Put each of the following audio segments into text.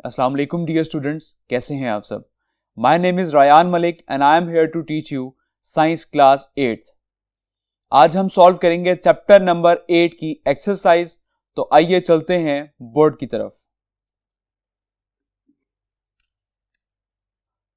अस्सलाम वालेकुम dear students, कैसे हैं आप सब। My name is Rayan Malik and I am here to teach you science class 8th। आज हम सॉल्व करेंगे चैप्टर नंबर 8 की एक्सरसाइज। तो आइए चलते हैं बोर्ड की तरफ।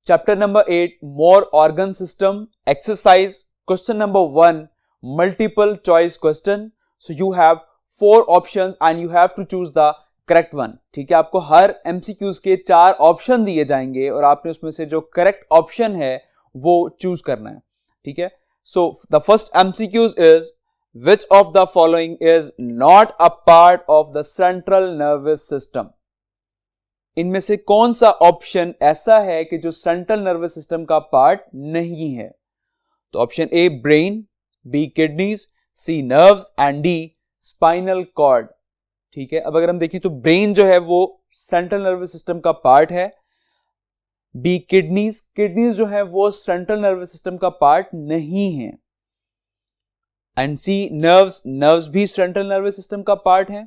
Chapter number 8 more organ system exercise question number 1 multiple choice question. So you have 4 options and you have to choose the correct one. ठीक है, आपको हर एमसीक्यूज के 4 ऑप्शन दिए जाएंगे और आपने उसमें से जो करेक्ट ऑप्शन है वो चूज करना है। ठीक है, so the first MCQs is which of the following is not a part of the central nervous system. इनमें से कौन सा ऑप्शन ऐसा है कि जो सेंट्रल नर्वस सिस्टम का पार्ट नहीं है। तो option A brain, B kidneys, C nerves and D spinal cord. ठीक है, अब अगर हम देखें तो ब्रेन जो है वो सेंट्रल नर्वस सिस्टम का पार्ट है। बी किडनीज, किडनीज जो है वो सेंट्रल नर्वस सिस्टम का पार्ट नहीं है। एंड सी नर्व्स, नर्व्स भी सेंट्रल नर्वस सिस्टम का पार्ट है।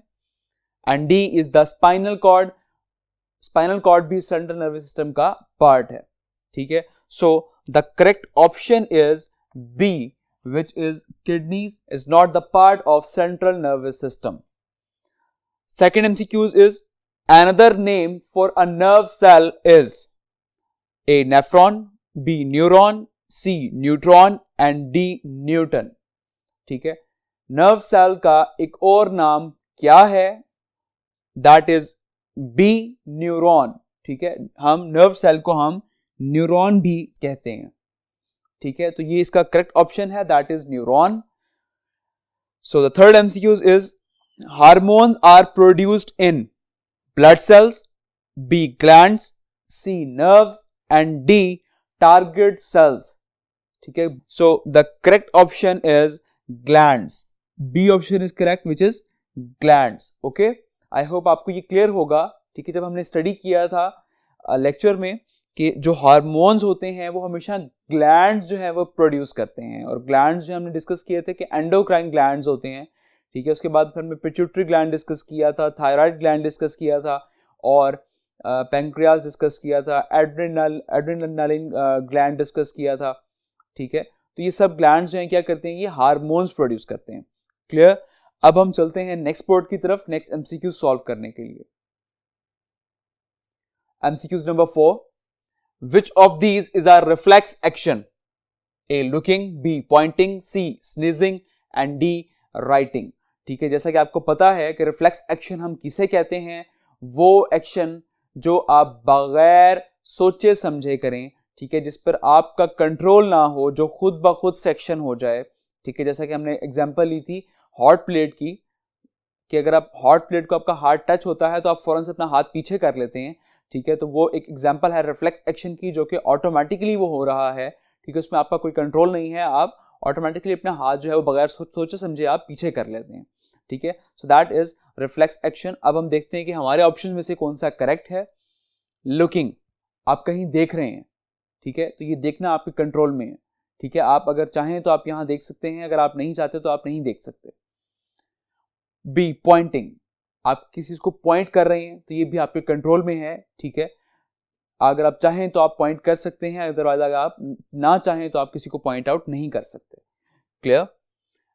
And D is the spinal cord, spinal cord भी सेंट्रल नर्वस सिस्टम का पार्ट है। ठीक है, so the correct option is B which is kidneys is not the part of central nervous system. Second MCQs is another name for a nerve cell is A nephron, B neuron, C neutron and D newton. ठीक है, nerve cell का एक और नाम क्या है? That is B neuron. ठीक है, हम नर्व सेल को हम न्यूरॉन भी कहते हैं। ठीक है, तो ये इसका करेक्ट ऑप्शन है, that is neuron. So the third MCQs is hormones are produced in blood cells, B glands, C nerves and D target cells. ठीक है, so the correct option is glands. B option is correct which is glands. Okay, I hope आपको ये clear होगा। ठीक है, जब हमने study किया था लेक्चर में कि जो हार्मोन्स होते हैं वो हमेशा ग्लैंड्स जो है वो प्रोड्यूस करते हैं, और ग्लैंड्स जो हमने डिस्कस किए थे कि एंडोक्राइन ग्लैंड्स होते हैं। ठीक है, उसके बाद फिर हमने पिट्यूटरी ग्लैंड डिस्कस किया था, थायराइड ग्लैंड डिस्कस किया था, और पैंक्रियास डिस्कस किया था, एड्रेनालिन ग्लैंड डिस्कस किया था। ठीक है, तो ये सब ग्लैंड्स जो हैं क्या करते हैं, ये हार्मोन्स प्रोड्यूस करते हैं। क्लियर। अब हम चलते हैं नेक्स्ट बोर्ड की तरफ, नेक्स्ट एमसीक्यू सॉल्व करने के लिए। MCQs number 4, which of these is a reflex action? A looking, B pointing, C sneezing and D writing. ठीक है, जैसा कि आपको पता है कि रिफ्लेक्स एक्शन हम किसे कहते हैं, वो एक्शन जो आप बगैर सोचे समझे करें। ठीक है, जिस पर आपका कंट्रोल ना हो, जो खुद ब खुद से एक्शन हो जाए। ठीक है, जैसा कि हमने एग्जांपल ली थी हॉट प्लेट की, कि अगर आप हॉट प्लेट को आपका हाथ टच होता है तो आप फौरन से अपना हाथ पीछे कर लेते हैं। ठीक है, तो वो एक एग्जांपल है रिफ्लेक्स एक्शन की, जो कि ऑटोमेटिकली वो हो रहा है। ठीक है, उसमें आपका कोई कंट्रोल नहीं है, आप ऑटोमेटिकली अपना हाथ जो है वो बगैर सोचे समझे आप पीछे कर लेते हैं। ठीक है, so that is reflex action. अब हम देखते हैं कि हमारे ऑप्शन में से कौन सा करेक्ट है। लुकिंग, आप कहीं देख रहे हैं। ठीक है, तो ये देखना आपके कंट्रोल में है। ठीक है, आप अगर चाहें तो आप यहां देख सकते हैं, अगर आप नहीं चाहते तो आप नहीं देख सकते। बी पॉइंटिंग, आप किसी चीज को पॉइंट कर रहे हैं तो ये भी आपके कंट्रोल में है। ठीक है, अगर आप चाहें तो आप पॉइंट कर सकते हैं, अदरवाइज अगर आप ना चाहें तो आप किसी को पॉइंट आउट नहीं कर सकते। Clear.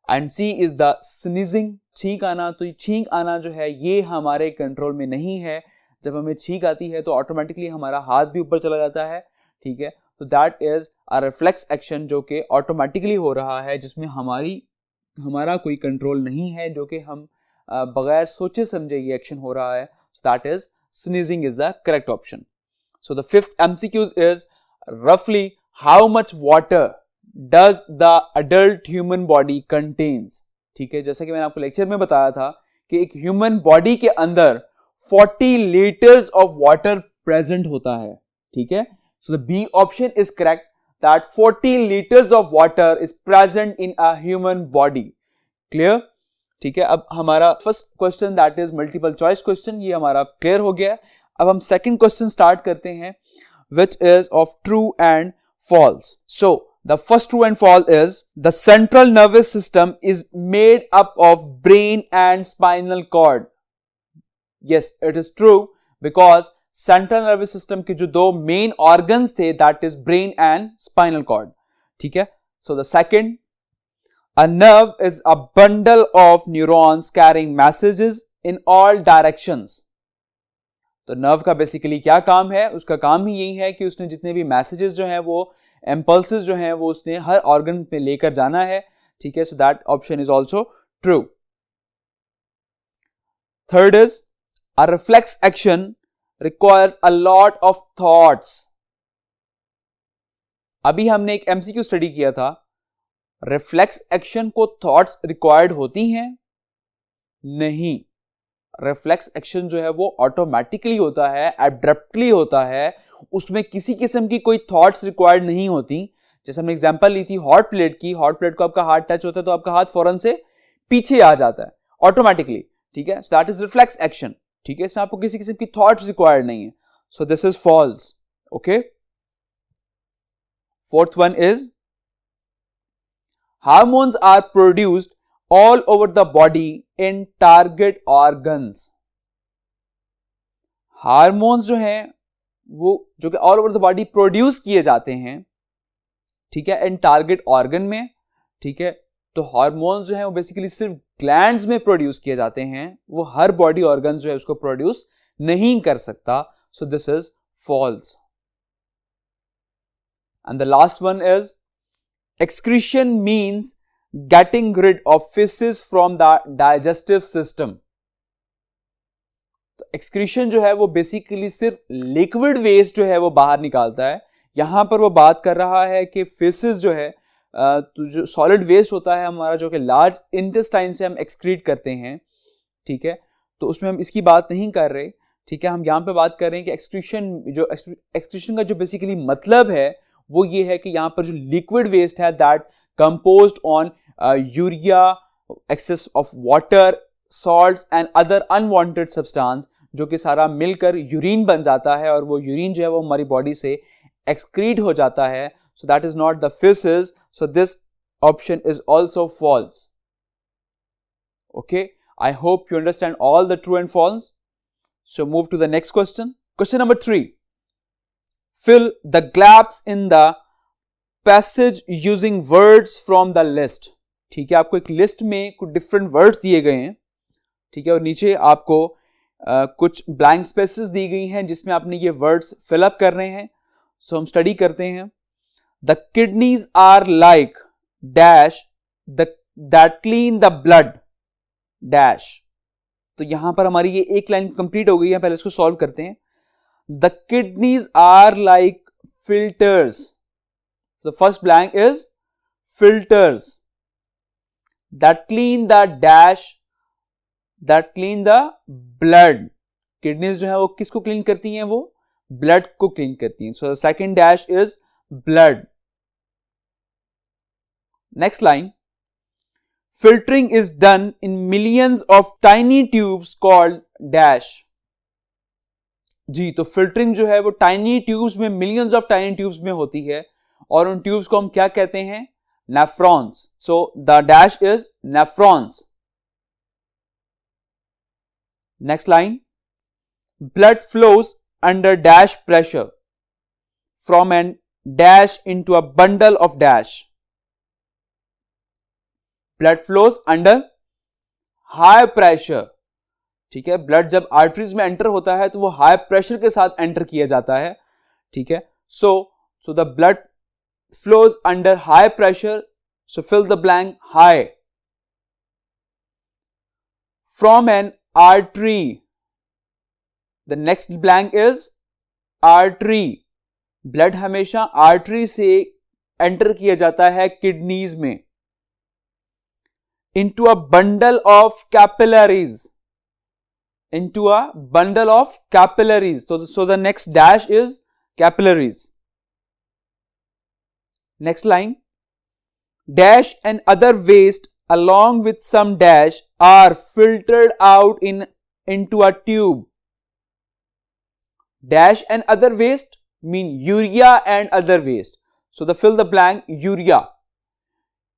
And C is the sneezing, छींक आना। तो ये छींक आना जो है ये हमारे कंट्रोल में नहीं है। जब हमें छींक आती है तो ऑटोमेटिकली हमारा हाथ भी ऊपर चला जाता है। ठीक है, तो that is a reflex action जो कि ऑटोमेटिकली हो रहा है, जिसमें हमारा कोई कंट्रोल नहीं है, जो कि हम बगैर सोचे समझे ये एक्शन हो रहा है। So that is sneezing is the correct option. So the fifth MCQ is roughly how much water does the adult human body contains? ठीक है, जैसा कि मैंने आपको लेक्चर में बताया था कि एक ह्यूमन बॉडी के अंदर 40 लीटर्स ऑफ वाटर प्रेजेंट होता है। ठीक है, so the B option is correct that 40 liters of water is present in a human body. Clear? ठीक है, अब हमारा first question that is multiple choice question ये हमारा क्लियर हो गया। अब हम सेकंड क्वेश्चन स्टार्ट करते हैं, which is of true and false. So the first true and false is the central nervous system is made up of brain and spinal cord. Yes, it is true because central nervous system के जो दो main organs थे, that is brain and spinal cord. ठीक है. So the second, a nerve is a bundle of neurons carrying messages in all directions. तो nerve का basically क्या काम है? उसका काम ही यही है कि उसने जितने भी मैसेजेस जो हैं, वो इंपल्सेस जो हैं, वो उसने हर ऑर्गन पे लेकर जाना है. ठीक है. So that option is also true. Third is, a reflex action requires a lot of thoughts. अभी हमने एक एमसीक्यू स्टडी किया था, रिफ्लेक्स एक्शन को थॉट्स रिक्वायर्ड होती हैं? नहीं. रिफ्लेक्स एक्शन जो है वो ऑटोमेटिकली होता है, एब्रप्टली होता है, उसमें किसी किस्म की कोई थॉट्स रिक्वायर्ड नहीं होती. जैसे हमने एग्जांपल ली थी हॉट प्लेट की, हॉट प्लेट को आपका हाथ टच होता है तो आपका हाथ फौरन से पीछे आ जाता है ऑटोमेटिकली. ठीक है. So that is reflex action. ठीक है. इसमें आपको किसी किस्म की थॉट्स रिक्वायर्ड नहीं है. So this is false. Okay. Fourth one is, hormones are produced all over the body in target organs. Hormones जो हैं वो जो कि all over the body produce किए जाते हैं, ठीक है, इन टारगेट ऑर्गन में. ठीक है. तो हार्मोन्स जो हैं वो बेसिकली सिर्फ ग्लैंड्स में प्रोड्यूस किए जाते हैं, वो हर बॉडी ऑर्गन जो है उसको प्रोड्यूस नहीं कर सकता. So this is false. And the last one is, excretion means getting rid of faeces from the digestive system. तो एक्सक्रीशन जो है वो बेसिकली सिर्फ लिक्विड वेस्ट जो है वो बाहर निकालता है. यहां पर वो बात कर रहा है कि फेसेस जो है, तो जो सॉलिड वेस्ट होता है हमारा, जो कि लार्ज इंटेस्टाइन से हम एक्सक्रीट करते हैं. ठीक है. तो उसमें हम इसकी बात नहीं कर रहे. ठीक है. हम यहां पे बात कर रहे हैं कि एक्सक्रीशन का जो बेसिकली मतलब है वो ये है कि यहां पर जो लिक्विड वेस्ट है, that composed on urea, excess of water, salts and other unwanted substance, जो कि सारा मिलकर यूरिन बन जाता है, और वो यूरिन जो है वो हमारी बॉडी से एक्सक्रीट हो जाता है. So that is not the feces. So this option is also false. Okay. I hope you understand all the true and false. So move to the next question. Question number 3. Fill the gaps in the passage using words from the list. ठीक है. आपको एक list में कुछ different words दिए गए हैं. ठीक है. और नीचे आपको कुछ ब्लैंक स्पेसेस दी गई हैं जिसमें आपने ये वर्ड्स फिलअप करने हैं. सो हम स्टडी करते हैं. The kidneys are like dash that clean the blood dash. तो यहां पर हमारी ये एक लाइन कंप्लीट हो गई है. पहले इसको सॉल्व करते हैं. The kidneys are like filters. The first blank is filters that clean the dash that clean the blood. Kidneys जो है वो किसको क्लीन करती हैं? वो ब्लड को क्लीन करती हैं. So the second dash is blood. Next line. Filtering is done in millions of tiny tubes called dash. जी, तो फिल्टरिंग जो है वो टाइनी ट्यूब्स में, मिलियंस ऑफ टाइनी ट्यूब्स में होती है, और उन ट्यूब्स को हम क्या कहते हैं? Nephrons. So the dash is nephrons. Next line. Blood flows under dash pressure from an dash into a bundle of dash. Blood flows under high pressure. ठीक है. ब्लड जब आर्टरीज में एंटर होता है तो वो हाई प्रेशर के साथ एंटर किया जाता है. ठीक है. So the blood flows under high pressure. So fill the blank high. From an artery. The next blank is artery. ब्लड हमेशा आर्टरी से एंटर किया जाता है किडनीज में. into a bundle of capillaries. Into a bundle of capillaries. So the next dash is capillaries. Next line. Dash and other waste along with some dash are filtered out into a tube. Dash and other waste mean urea and other waste. So the fill the blank urea.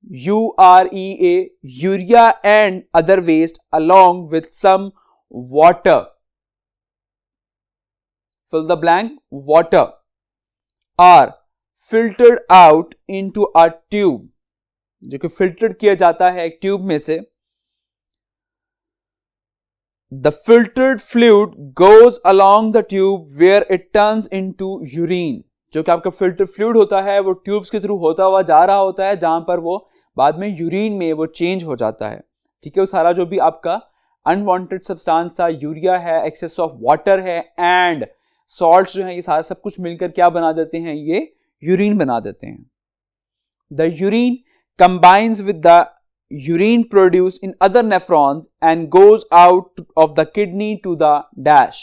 urea, urea and other waste along with some water fill the blank, water are filtered out into a tube, जो कि filtered किया जाता है एक tube में से. The filtered fluid goes along the tube where it turns into urine. जो कि आपका filtered fluid होता है वो ट्यूब्स के थ्रू होता हुआ जा रहा होता है, जहां पर वो बाद में यूरिन में वो चेंज हो जाता है. ठीक है, वो सारा जो भी आपका अनवांटेड सब्सटेंस था, यूरिया है, एक्सेस ऑफ वाटर है एंड सॉल्ट्स जो है, ये सारा सब कुछ मिलकर क्या बना देते हैं, ये यूरिन बना देते हैं. The urine combines with the urine produced in other nephrons and goes out of the kidney to the dash.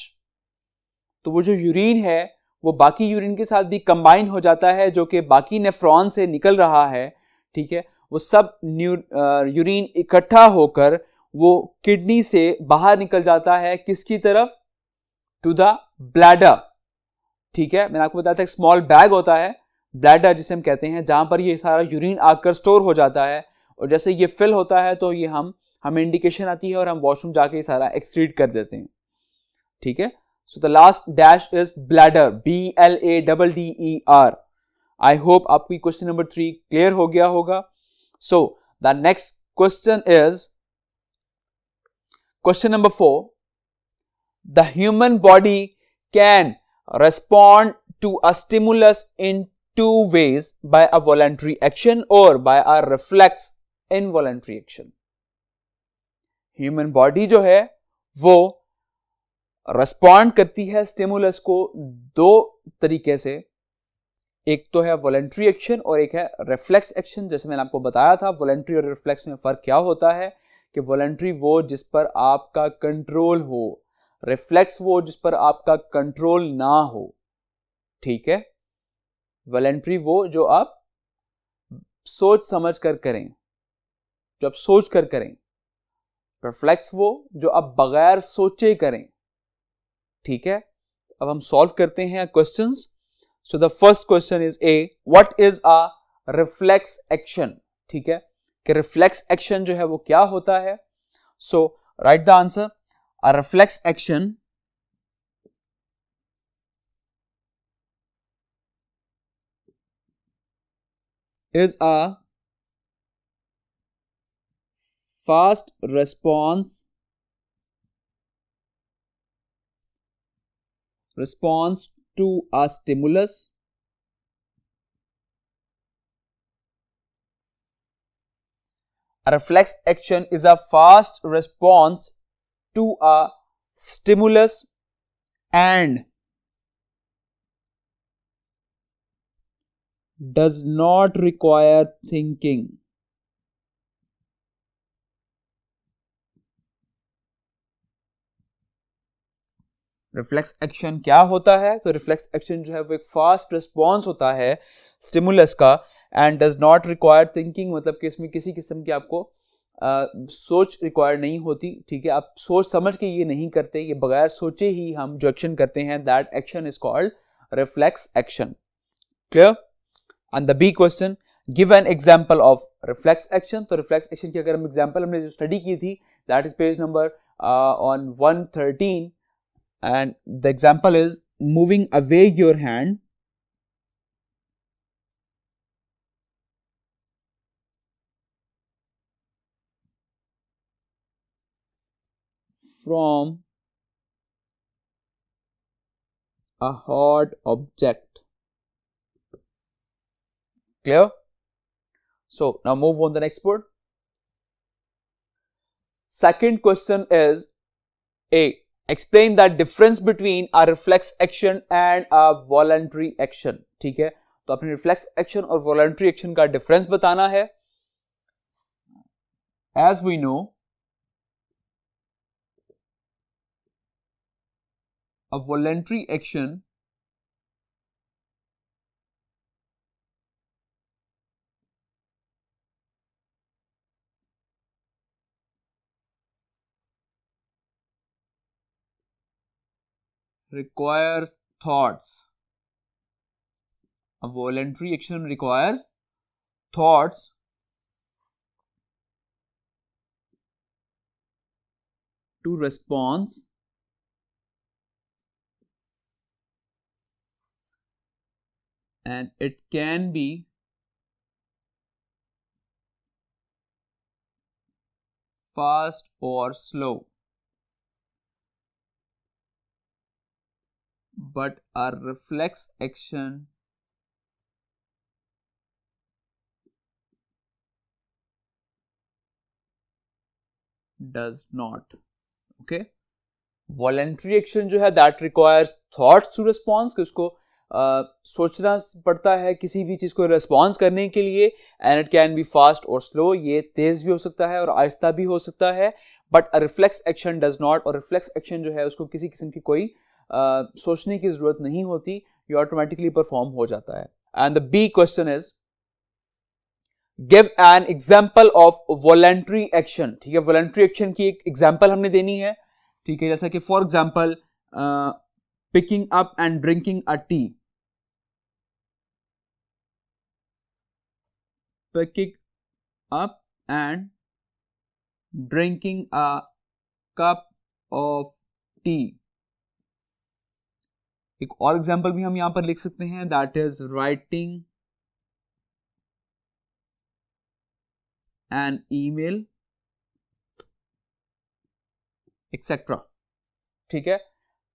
तो वो जो यूरिन है वो बाकी यूरिन के साथ भी कंबाइन हो जाता है, जो कि बाकी नेफ्रॉन से निकल रहा है. ठीक है, वो सब यूरिन इकट्ठा होकर वो किडनी से बाहर निकल जाता है, किसकी तरफ, टू द ब्लैडर. ठीक है, मैंने आपको बताया था एक स्मॉल बैग होता है ब्लैडर जिसे हम कहते हैं, जहां पर ये सारा यूरिन आकर स्टोर हो जाता है, और जैसे ये फिल होता है तो ये हमें इंडिकेशन आती है और हम वॉशरूम जाके ये सारा एक्सक्रीट कर देते हैं. ठीक है, so the last dash is bladder, BLADDER. I hope आपकी क्वेश्चन नंबर 3 क्लियर हो गया होगा. सो the next question is question number 4. The human body can respond to a stimulus in 2 ways, by a voluntary action or by a reflex involuntary action. Human body जो है वो respond करती है stimulus को 2 तरीके से. एक तो है वॉलंटरी एक्शन और एक है रिफ्लेक्स एक्शन. जैसे मैंने आपको बताया था वॉलंटरी और रिफ्लेक्स में फर्क क्या होता है, कि वॉलंटरी वो जिस पर आपका कंट्रोल हो, रिफ्लेक्स वो जिस पर आपका कंट्रोल ना हो. ठीक है, वॉलंटरी वो जो आप सोच समझ कर करें, जो आप सोच कर करें. रिफ्लेक्स वो जो आप बगैर सोचे करें. ठीक है, अब हम सॉल्व करते हैं questions. So the first question is a, what is a reflex action. ठीक है, कि रिफ्लेक्स एक्शन जो है वो क्या होता है. So right the answer. A reflex action is a fast response to a stimulus. A reflex action is a fast response to a stimulus and does not require thinking. Reflex action क्या होता है, तो reflex action जो है वो एक fast response होता है स्टिमुलस का, and does not require thinking, मतलब कि इसमें किसी किस्म की आपको सोच रिक्वायर नहीं होती. ठीक है, आप सोच समझ के ये नहीं करते, ये बगैर सोचे ही हम जो एक्शन करते हैं, that action is called reflex action. Clear. And the B question, give an example of reflex action. तो रिफ्लेक्स एक्शन की अगर हम एग्जाम्पल हमने जो स्टडी की थी, that is page number on 113, and the example is moving away your hand from a hard object. Clear? So now move on the next board. Second question is A, explain the difference between a reflex action and a voluntary action. ठीक है, तो अपने reflex action और voluntary action का difference बताना है. As we know, a voluntary action requires thoughts. A voluntary action requires thoughts to respond and it can be fast or slow, but a reflex action does not. Okay, voluntary action जो है that requires thoughts to response, कि उसको सोचना पड़ता है किसी भी चीज़ को रिस्पॉन्स करने के लिए, and it can be fast और स्लो, ये तेज भी हो सकता है और आहिस्ता भी हो सकता है, but a reflex action does not, और रिफ्लेक्स एक्शन जो है उसको किसी किस्म की कोई सोचने की जरूरत नहीं होती, ये ऑटोमेटिकली परफॉर्म हो जाता है. And the B question is give an example of voluntary action. ठीक है, वॉलेंट्री एक्शन की एक एग्जाम्पल हमने देनी है. ठीक है, जैसा कि for example picking up and drinking a T. Picking up and drinking a cup of T. एक और एग्जाम्पल भी हम यहां पर लिख सकते हैं, that is writing an email etcetera. ठीक है,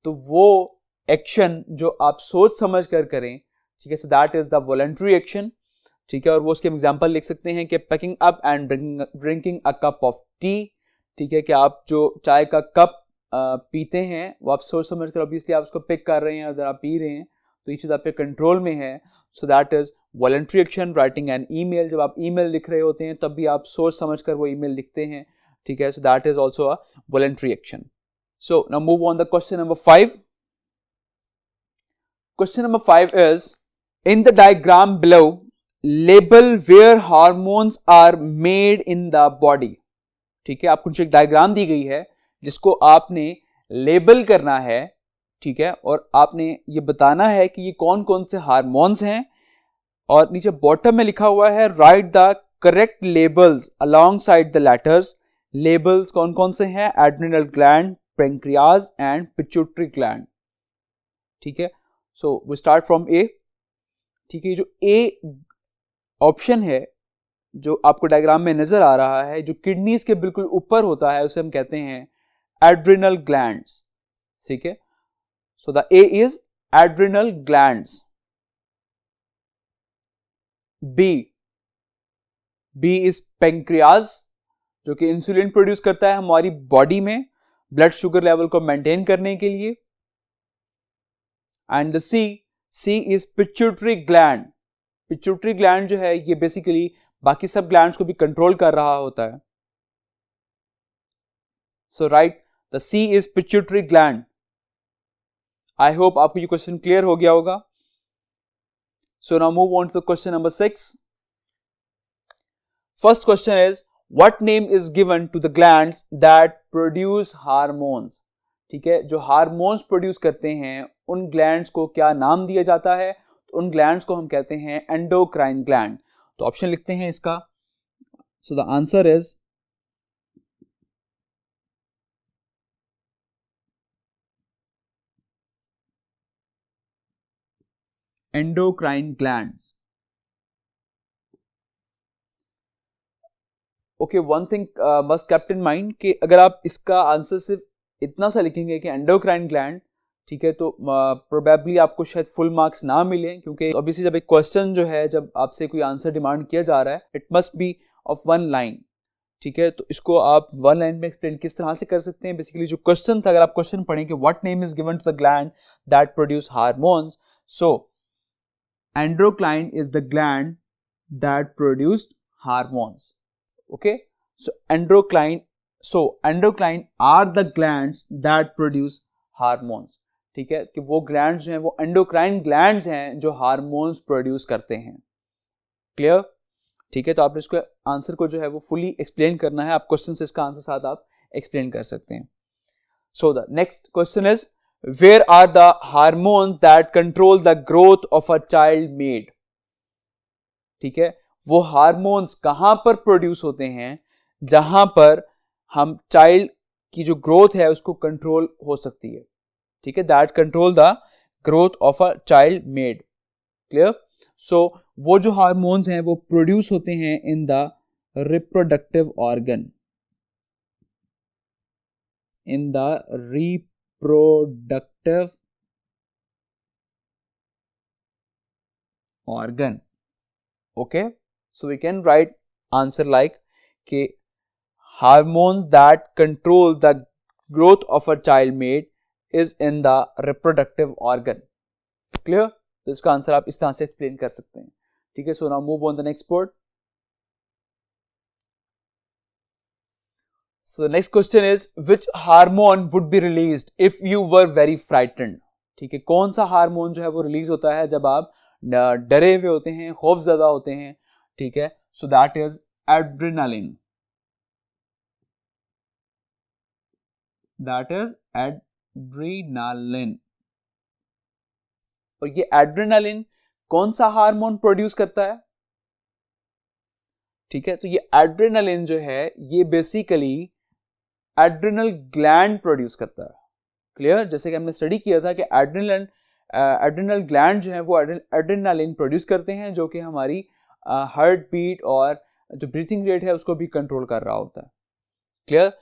तो वो एक्शन जो आप सोच समझ कर करें, ठीक है, so that is the voluntary action. ठीक है, और वो उसके एग्जांपल लिख सकते हैं कि picking up and drinking a cup of T. ठीक है, कि आप जो चाय का कप पीते हैं वो आप सोच समझ कर, ऑब्वियसली आप उसको पिक कर रहे हैं, अगर आप पी रहे हैं तो ये चीज़ आपके कंट्रोल में है, so that is voluntary action. Writing an email, जब आप ईमेल लिख रहे होते हैं तब भी आप सोच समझ कर वो ईमेल लिखते हैं. ठीक है, so that is also a voluntary action. So now move on the question number 5. Question number 5 is, in the diagram below, label where hormones are made in the body. ठीक है, आपको एक डायग्राम दी गई है जिसको आपने लेबल करना है. ठीक है, और आपने ये बताना है कि ये कौन कौन से हार्मोन्स हैं, और नीचे बॉटम में लिखा हुआ है right the correct labels along side the letters. Labels कौन कौन से हैं? Adrenal gland, pancreas and pituitary gland. ठीक है, सो वी स्टार्ट फ्रॉम ए. ठीक है, जो ए ऑप्शन है जो आपको डायग्राम में नजर आ रहा है, जो किडनीज के बिल्कुल ऊपर होता है, उसे हम कहते हैं एड्रिनल ग्लैंड्स. ठीक है, so the A is adrenal glands. B is pancreas, जो कि इंसुलिन प्रोड्यूस करता है हमारी बॉडी में ब्लड शुगर लेवल को मेंटेन करने के लिए. And the C is pituitary gland. Pituitary gland जो है ये बेसिकली बाकी सब ग्लैंड्स को भी कंट्रोल कर रहा होता है. So right, the C is pituitary gland. I hope आपको ये क्वेश्चन क्लियर हो गया होगा. So now move on to the question number 6. First question is, what name is given to the glands that produce hormones. ठीक है, जो hormones produce करते हैं उन ग्लैंड्स को क्या नाम दिया जाता है? तो उन ग्लैंड्स को हम कहते हैं एंडोक्राइन ग्लैंड. तो ऑप्शन लिखते हैं इसका. So the answer is endocrine glands. Okay, one thing must keep in mind कि अगर आप इसका आंसर सिर्फ इतना सा लिखेंगे कि एंडोक्राइन ग्लैंड, ठीक है, तो प्रोबेबली आपको शायद फुल मार्क्स ना मिले, क्योंकि ऑब्वियसली जब एक क्वेश्चन जो है, जब आपसे कोई आंसर डिमांड किया जा रहा है, it must be of one line. ठीक है, तो इसको आप वन लाइन में एक्सप्लेन किस तरह से कर सकते हैं? बेसिकली जो क्वेश्चन था, अगर आप क्वेश्चन पढ़ें कि what name is given to the gland that produce hormones, so endocrine is the gland that produced hormones. Okay, so endocrine are the glands that produce hormones. ठीक है, कि वो ग्लैंड्स जो हैं वो एंडोक्राइन ग्लैंड्स हैं जो हार्मोन्स प्रोड्यूस करते हैं. क्लियर? ठीक है, तो आपने इसको आंसर को जो है वो फुली एक्सप्लेन करना है. आप क्वेश्चन से इसका आंसर साथ आप एक्सप्लेन कर सकते हैं. So the next question is, where are the hormones that control the growth of a child made. ठीक है, वो हार्मोन्स कहां पर प्रोड्यूस होते हैं जहां पर हम चाइल्ड की जो ग्रोथ है उसको कंट्रोल हो सकती है. ठीक है, that control the growth of a child made. Clear? So वो जो हार्मोन्स हैं वो प्रोड्यूस होते हैं in the reproductive organ, in the reproductive organ. Okay, so we can write answer like कि hormones that control the growth of a child made is in the reproductive organ. Clear? तो इसका answer आप इस तरह से explain कर सकते हैं. ठीक है, so now move on the next board. So the next question is which hormone would be released if you were very frightened. ठीक है, कौन सा हार्मोन जो है वो रिलीज होता है जब आप डरे हुए होते हैं, खौफ ज़्यादा होते हैं. ठीक है, so that is adrenaline. That is adrenaline. और ये एड्रेनालिन कौन सा हार्मोन प्रोड्यूस करता है? ठीक है, तो ये एड्रेनालिन जो है ये बेसिकली एड्रेनल ग्लैंड प्रोड्यूस करता है. क्लियर? जैसे कि हमने स्टडी किया था कि एड्रेनल ग्लैंड जो है वो एड्रेनालिन प्रोड्यूस करते हैं जो कि हमारी हार्ट बीट और जो ब्रीथिंग रेट है उसको भी कंट्रोल कर रहा होता है. Clear?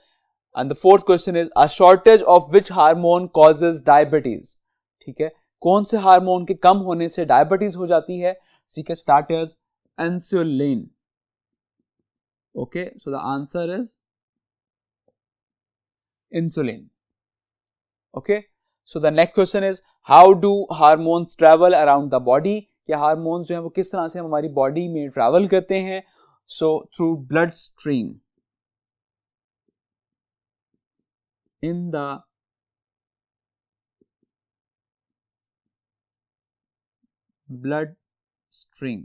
And the fourth question is a shortage of which hormone causes diabetes. ठीक है, कौन से हार्मोन के कम होने से डायबिटीज हो जाती है? That is insulin. Okay, so the answer is insulin. Okay, so the next question is how do hormones travel around the body. क्या हार्मोन्स जो हैं वो किस तरह से हमारी बॉडी में ट्रैवल करते हैं? so through blood stream, in the blood stream.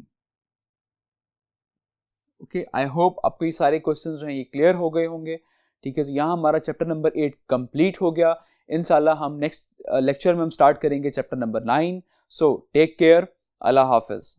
Okay, I hope आपको ये सारे क्वेश्चंस जो हैं ये क्लियर हो गए होंगे. ठीक है, तो यहाँ हमारा चैप्टर नंबर 8 कंप्लीट हो गया. इंशाल्लाह हम नेक्स्ट लेक्चर में हम स्टार्ट करेंगे chapter number 9. So take care. अल्लाह हाफिज.